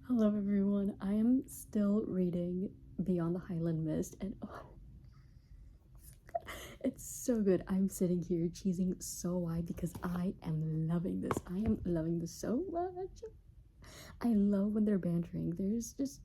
Hello everyone, I am still reading Beyond the Highland Mist and it's so good. I'm sitting here cheesing so wide because I am loving this. I am loving this so much. I love when they're bantering. They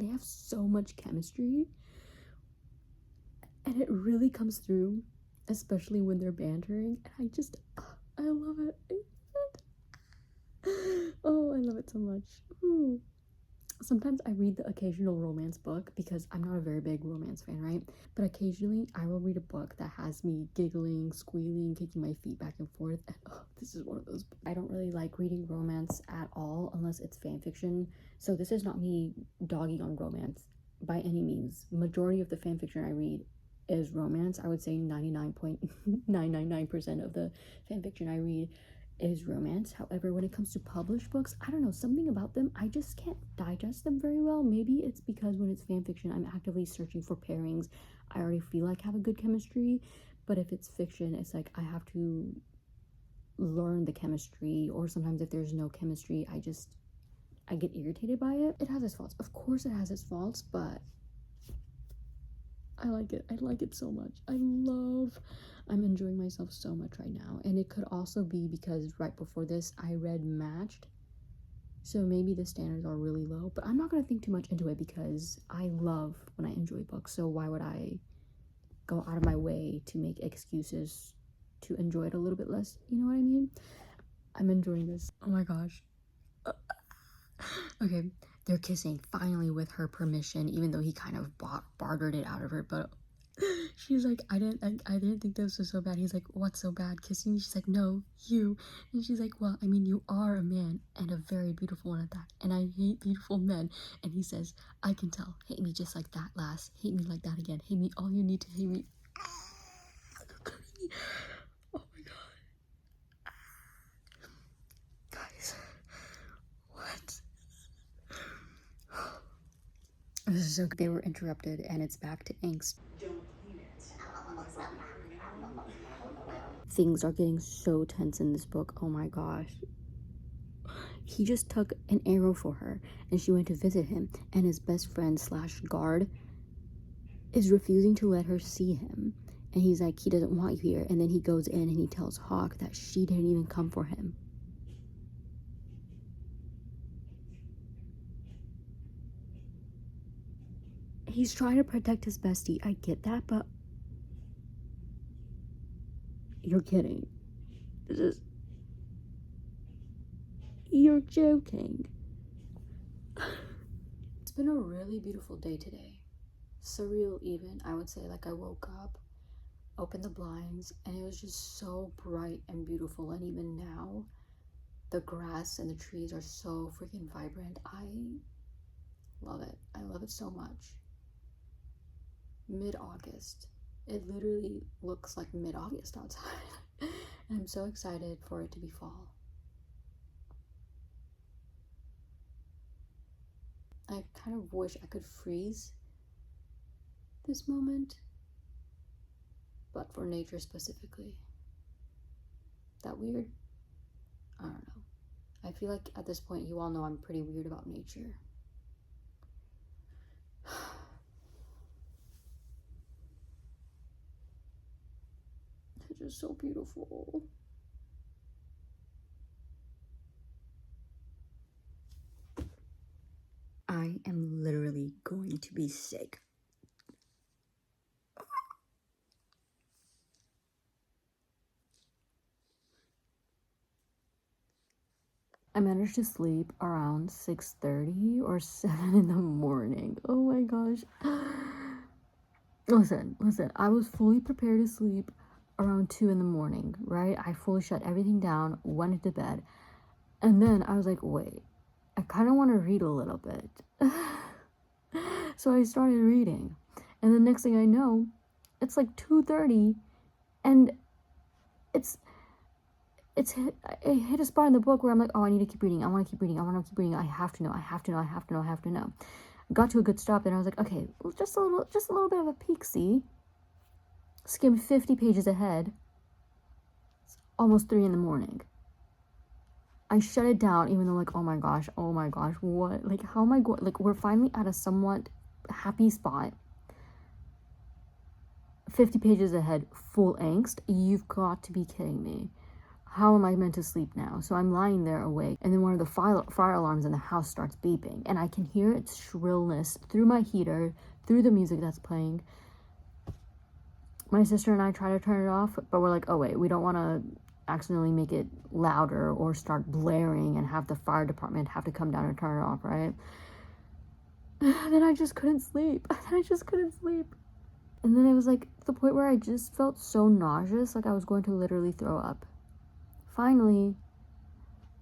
have so much chemistry and it really comes through, especially when they're bantering. And I love it. Oh, I love it so much. Ooh. Sometimes I read the occasional romance book because I'm not a very big romance fan, right? But occasionally I will read a book that has me giggling, squealing, kicking my feet back and forth. And this is one of those books. I don't really like reading romance at all unless it's fan fiction. So this is not me dogging on romance by any means. Majority of the fan fiction I read is romance. I would say 99.999% of the fan fiction I read is romance. However, when it comes to published books, I don't know, something about them, I just can't digest them very well. Maybe it's because when it's fan fiction, I'm actively searching for pairings I already feel like have a good chemistry. But if it's fiction, it's like I have to learn the chemistry, or sometimes if there's no chemistry, I get irritated by it. It has its faults. Of course it has its faults, but I like it. I like it so much. I'm enjoying myself so much right now. And it could also be because right before this, I read Matched. So maybe the standards are really low. But I'm not going to think too much into it because I love when I enjoy books. So why would I go out of my way to make excuses to enjoy it a little bit less? You know what I mean? I'm enjoying this. Oh my gosh. Okay, they're kissing finally with her permission, even though he kind of bartered it out of her. But she's like, I didn't think this was so bad. He's like, what's so bad, kissing me? She's like, no, you. And she's like, well, I mean, you are a man, and a very beautiful one at that, and I hate beautiful men. And he says, I can tell. Hate me just like that, lass. Hate me like that again. Hate me all you need to hate me. Oh my god, guys, what? This is so good. They were interrupted, and it's back to angst. Things are getting so tense in this book. Oh my gosh. He just took an arrow for her, and she went to visit him, and his best friend slash guard is refusing to let her see him. And he's like, he doesn't want you here. And then he goes in and he tells Hawk that she didn't even come for him. He's trying to protect his bestie. I get that, but you're kidding. You're joking. It's been a really beautiful day today. Surreal even, I would say. Like, I woke up, opened the blinds, and it was just so bright and beautiful. And even now, the grass and the trees are so freaking vibrant. I love it. I love it so much. Mid-August. It literally looks like mid-August outside. And I'm so excited for it to be fall. I kind of wish I could freeze this moment, but for nature specifically. That weird? I don't know. I feel like at this point you all know I'm pretty weird about nature. It's just so beautiful. I am literally going to be sick. I managed to sleep around 6:30 or 7 in the morning. Oh my gosh. Listen, I was fully prepared to sleep around 2 in the morning, right? I fully shut everything down, went into bed, and then I was like, wait, I kind of want to read a little bit. So I started reading, and the next thing I know, it's like 2:30, and it hit a spot in the book where I'm like, oh, I need to keep reading. I want to keep reading. I have to know. Got to a good stop, and I was like, okay, just a little bit of a peek, see? Skimmed 50 pages ahead. It's almost 3 in the morning. I shut it down, even though, like, oh my gosh, what? Like, how am I going? Like, we're finally at a somewhat happy spot. 50 pages ahead, full angst. You've got to be kidding me. How am I meant to sleep now? So I'm lying there awake, and then one of the fire alarms in the house starts beeping, and I can hear its shrillness through my heater, through the music that's playing. My sister and I try to turn it off, but we're like, oh wait, we don't want to accidentally make it louder or start blaring and have the fire department have to come down and turn it off, right? And then I just couldn't sleep. And then it was like the point where I just felt so nauseous, like I was going to literally throw up. Finally,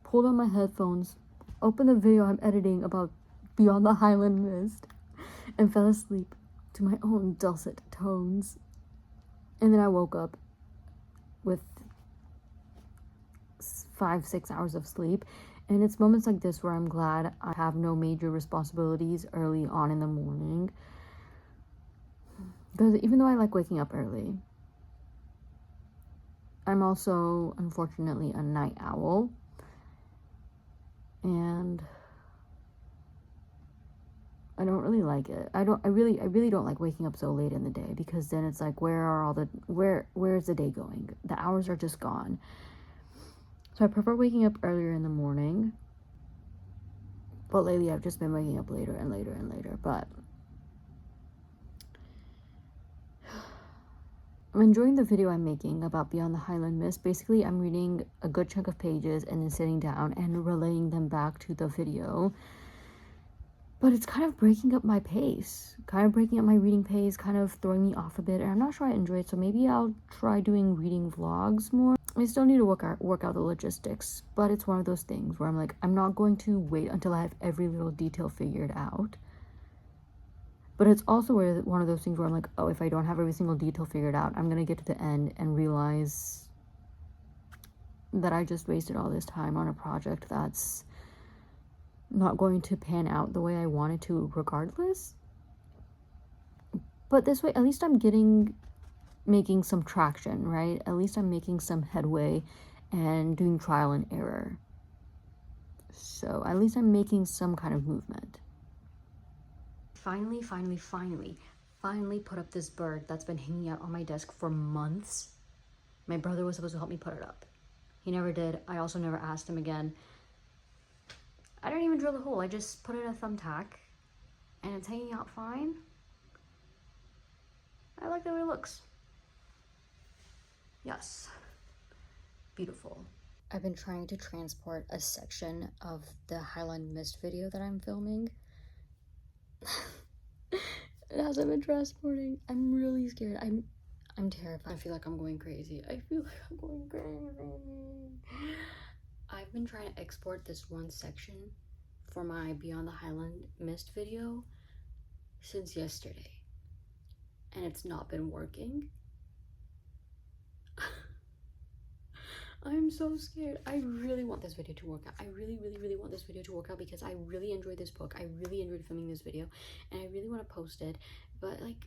pulled on my headphones, opened the video I'm editing about Beyond the Highland Mist, and fell asleep to my own dulcet tones. And then I woke up with 5-6 hours of sleep. And it's moments like this where I'm glad I have no major responsibilities early on in the morning. Because even though I like waking up early, I'm also, unfortunately, a night owl. And I don't really like it. I really don't like waking up so late in the day, because then it's like, where's the day going? The hours are just gone. So I prefer waking up earlier in the morning. But lately I've just been waking up later and later and later. But I'm enjoying the video I'm making about Beyond the Highland Mist. Basically, I'm reading a good chunk of pages and then sitting down and relaying them back to the video. But it's kind of breaking up my pace, kind of breaking up my reading pace, kind of throwing me off a bit. And I'm not sure I enjoy it, so maybe I'll try doing reading vlogs more. I still need to work out the logistics, but it's one of those things where I'm like, I'm not going to wait until I have every little detail figured out. But it's also one of those things where I'm like, oh, if I don't have every single detail figured out, I'm going to get to the end and realize that I just wasted all this time on a project that's not going to pan out the way I want it to regardless. But this way, at least I'm making some traction, right? At least I'm making some headway and doing trial and error. So at least I'm making some kind of movement. Finally put up this bird that's been hanging out on my desk for months. My brother was supposed to help me put it up. He never did. I also never asked him again. I didn't even drill the hole. I just put in a thumbtack and it's hanging out fine. I like the way it looks. Yes. Beautiful. I've been trying to transport a section of the Highland Mist video that I'm filming. It hasn't been transporting. I'm really scared. I'm terrified. I feel like I'm going crazy. I've been trying to export this one section for my Beyond the Highland Mist video since yesterday, and it's not been working. I'm so scared. I really want this video to work out. I really want this video to work out, because I really enjoyed this book. I really enjoyed filming this video, and I really want to post it. But like,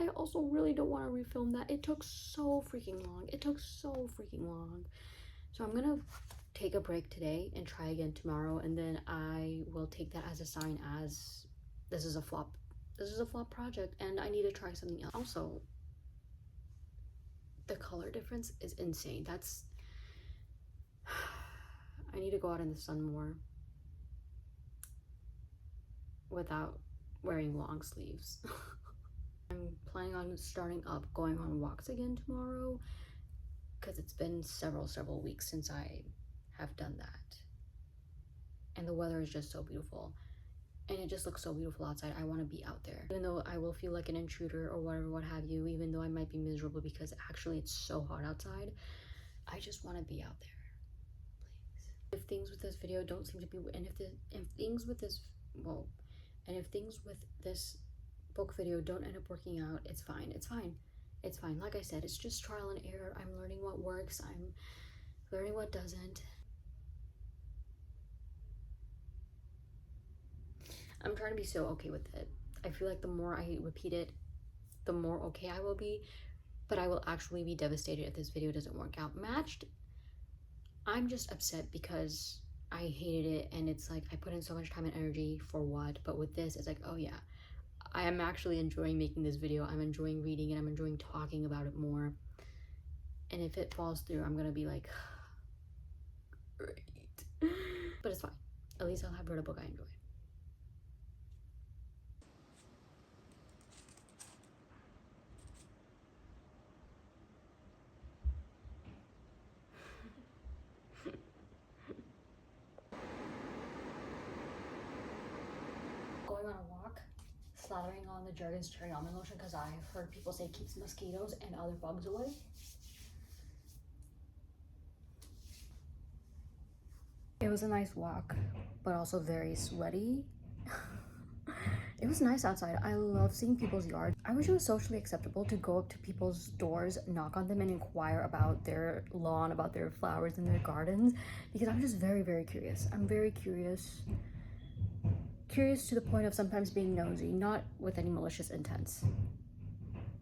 I also really don't want to refilm that. It took so freaking long. So I'm gonna take a break today and try again tomorrow, and then I will take that as a sign as this is a flop project and I need to try something else. Also, the color difference is insane. I need to go out in the sun more without wearing long sleeves. I'm planning on going on walks again tomorrow, because it's been several weeks since I have done that. And the weather is just so beautiful. And it just looks so beautiful outside. I want to be out there. Even though I will feel like an intruder or whatever, what have you, even though I might be miserable because actually it's so hot outside, I just want to be out there. Please. If things with this video don't seem to be, and if things with this book video don't end up working out, it's fine. Like I said, it's just trial and error. I'm learning what works. I'm learning what doesn't. I'm trying to be so okay with it. I feel like the more I repeat it, the more okay I will be, but I will actually be devastated if this video doesn't work out. Matched, I'm just upset because I hated it, and it's like I put in so much time and energy for what? But with this, it's like, oh yeah, I am actually enjoying making this video. I'm enjoying reading it. I'm enjoying talking about it more. And if it falls through, I'm gonna be like, great. But it's fine. At least I'll have read a book I enjoy. Going on a walk, slathering on the Jergens cherry almond lotion because I've heard people say it keeps mosquitoes and other bugs away. It was a nice walk, but also very sweaty. It was nice outside. I love seeing people's yards. I wish it was socially acceptable to go up to people's doors, knock on them, and inquire about their lawn, about their flowers in their gardens, because I'm just very, very curious. I'm very curious. Curious to the point of sometimes being nosy, not with any malicious intents.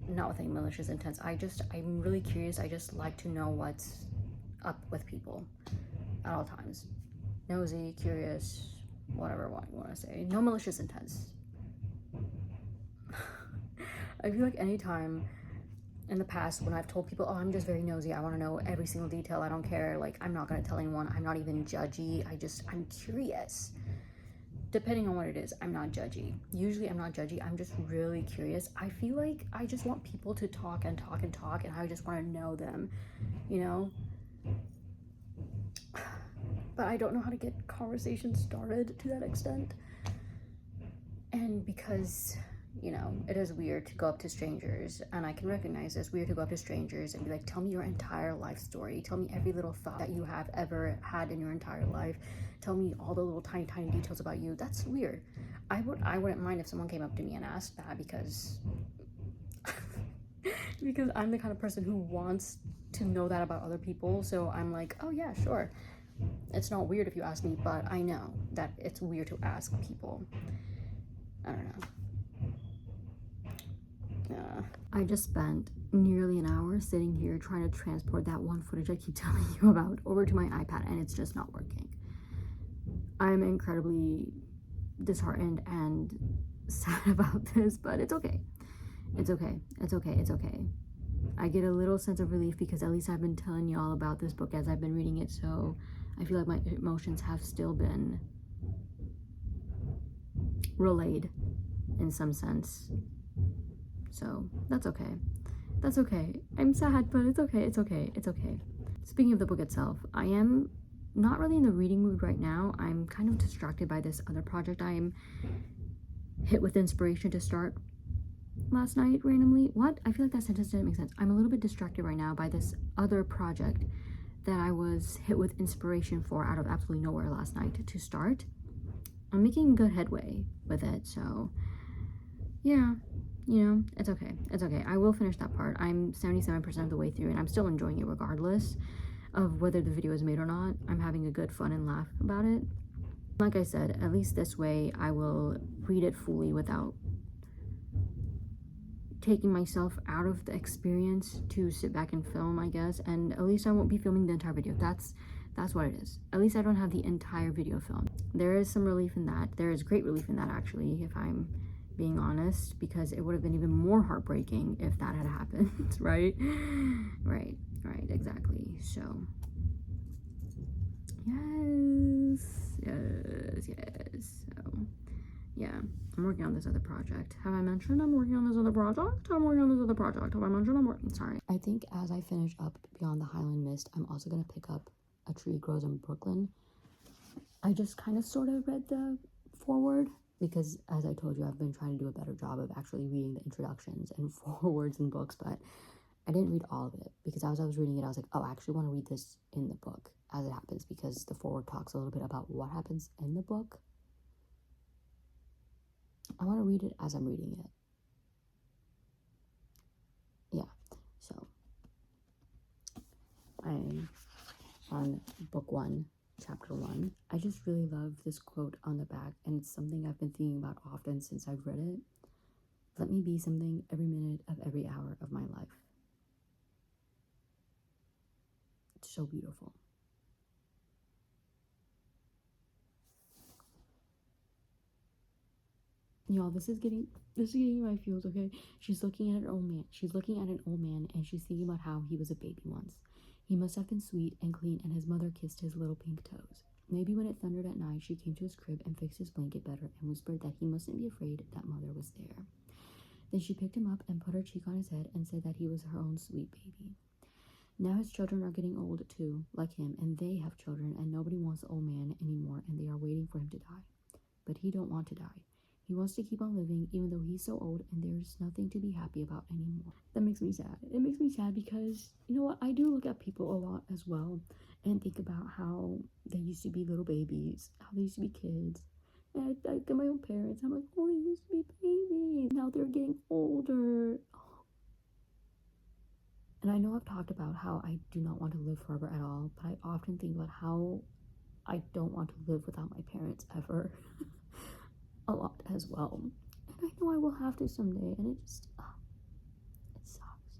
Not with any malicious intents. I'm really curious. I just like to know what's up with people at all times. Nosy, curious, whatever you want to say. No malicious intents. I feel like anytime in the past when I've told people, oh, I'm just very nosy, I want to know every single detail, I don't care, like, I'm not going to tell anyone, I'm not even judgy, I'm curious. Depending on what it is, I'm not judgy. Usually I'm not judgy, I'm just really curious. I feel like I just want people to talk and talk and talk, and I just want to know them, you know? But I don't know how to get conversations started to that extent. And because, you know, it is weird to go up to strangers, and I can recognize it's weird to go up to strangers and be like, tell me your entire life story. Tell me every little thought that you have ever had in your entire life. Tell me all the little tiny details about you. That's weird. I wouldn't mind if someone came up to me and asked that, because because I'm the kind of person who wants to know that about other people. So I'm like, oh yeah, sure. It's not weird if you ask me, but I know that it's weird to ask people. I don't know. I just spent nearly an hour sitting here trying to transport that one footage I keep telling you about over to my iPad, and it's just not working. I'm incredibly disheartened and sad about this, but it's okay. It's okay. It's okay. It's okay. I get a little sense of relief because at least I've been telling y'all about this book as I've been reading it, so I feel like my emotions have still been relayed in some sense. So that's okay. That's okay. I'm sad, but it's okay. It's okay. It's okay. Speaking of the book itself, I am not really in the reading mood right now. I'm kind of distracted by this other project I am hit with inspiration to start last night randomly. What? I feel like that sentence didn't make sense. I'm a little bit distracted right now by this other project that I was hit with inspiration for out of absolutely nowhere last night to start. I'm making good headway with it, so yeah, you know, it's okay. It's okay. I will finish that part. I'm 77% of the way through, and I'm still enjoying it regardless of whether the video is made or not. I'm having a good fun and laugh about it. Like I said, at least this way I will read it fully without taking myself out of the experience to sit back and film, I guess. And at least I won't be filming the entire video. That's what it is. At least I don't have the entire video filmed. There is some relief in that. There is great relief in that, actually, if I'm being honest, because it would have been even more heartbreaking if that had happened. Right, exactly. So yes. So yeah, I'm working on this other project. Have I mentioned I'm working on this other project? Have I mentioned I'm working? Sorry. I think as I finish up Beyond the Highland Mist, I'm also gonna pick up A Tree Grows in Brooklyn. I just kind of sort of read the foreword because, as I told you, I've been trying to do a better job of actually reading the introductions and forewords in books, but I didn't read all of it because as I was reading it, I was like, oh, I actually want to read this in the book as it happens, because the foreword talks a little bit about what happens in the book. I want to read it as I'm reading it. Yeah, so I'm on book 1, chapter 1. I just really love this quote on the back, and it's something I've been thinking about often since I've read it. Let me be something every minute of every hour of my life. It's so beautiful. Y'all, this is getting my feels, okay? She's looking at an old man. She's looking at an old man, and she's thinking about how he was a baby once. He must have been sweet and clean, and his mother kissed his little pink toes. Maybe when it thundered at night, she came to his crib and fixed his blanket better and whispered that he mustn't be afraid that mother was there. Then she picked him up and put her cheek on his head and said that he was her own sweet baby. Now his children are getting old too, like him, and they have children, and nobody wants the old man anymore, and they are waiting for him to die. But he don't want to die. He wants to keep on living, even though he's so old and there's nothing to be happy about anymore. That makes me sad. It makes me sad because, you know what, I do look at people a lot as well and think about how they used to be little babies, how they used to be kids. And I look at my own parents, I'm like, oh, they used to be babies. Now they're getting older. And I know I've talked about how I do not want to live forever at all, but I often think about how I don't want to live without my parents ever. A lot as well. And I know I will have to someday, and it just, it sucks.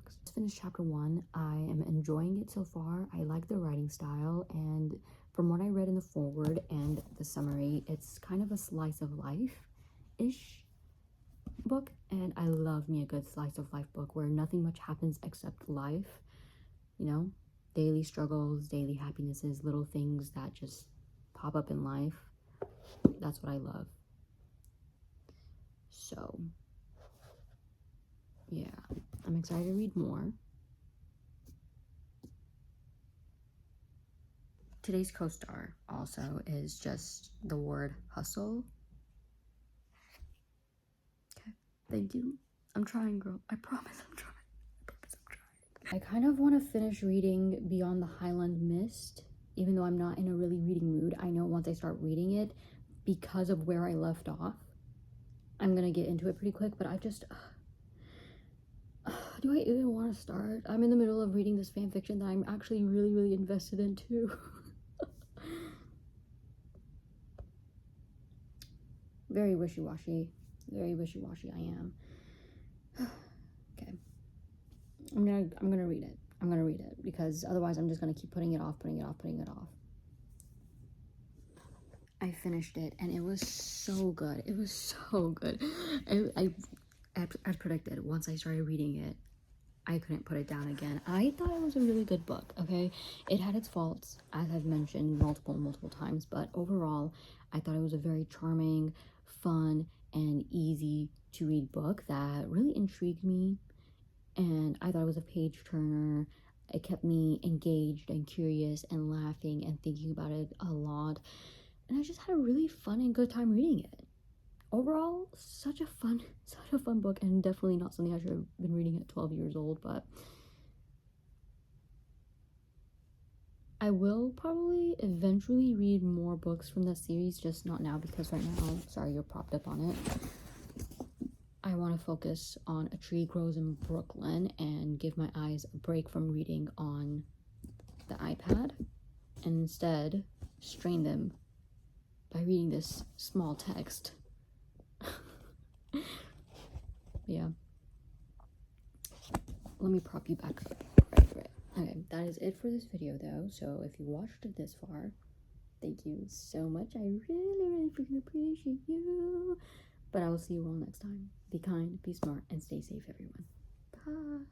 Just finished chapter 1. I am enjoying it so far. I like the writing style, and from what I read in the foreword and the summary, it's kind of a slice of life-ish book, and I love me a good slice of life book where nothing much happens except life, you know, daily struggles, daily happinesses, little things that just pop up in life. That's what I love. So yeah, I'm excited to read more. Today's co-star also is just the word hustle. Okay, thank you. I'm trying, girl. I promise I'm trying. I kind of want to finish reading Beyond the Highland Mist, even though I'm not in a really reading mood. I know once I start reading it, because of where I left off, I'm gonna get into it pretty quick, but I just do I even want to start? I'm in the middle of reading this fan fiction that I'm actually really invested in too. Very wishy-washy I am. Okay, I'm gonna read it because otherwise I'm just gonna keep putting it off. I finished it and it was so good. As predicted, once I started reading it, I couldn't put it down again. I thought it was a really good book, okay? It had its faults, as I've mentioned multiple times, but overall, I thought it was a very charming, fun, and easy to read book that really intrigued me, and I thought it was a page turner. It kept me engaged and curious and laughing and thinking about it a lot, and I just had a really fun and good time reading it. Overall, such a fun book, and definitely not something I should have been reading at 12 years old, but I will probably eventually read more books from the series, just not now because right now, sorry, you're propped up on it. I want to focus on A Tree Grows in Brooklyn and give my eyes a break from reading on the iPad and instead strain them by reading this small text. Yeah, let me prop you back up. Right. Okay, that is it for this video though. So if you watched it this far, thank you so much. I really freaking appreciate you. But I will see you all next time. Be kind, be smart, and stay safe, everyone. Bye.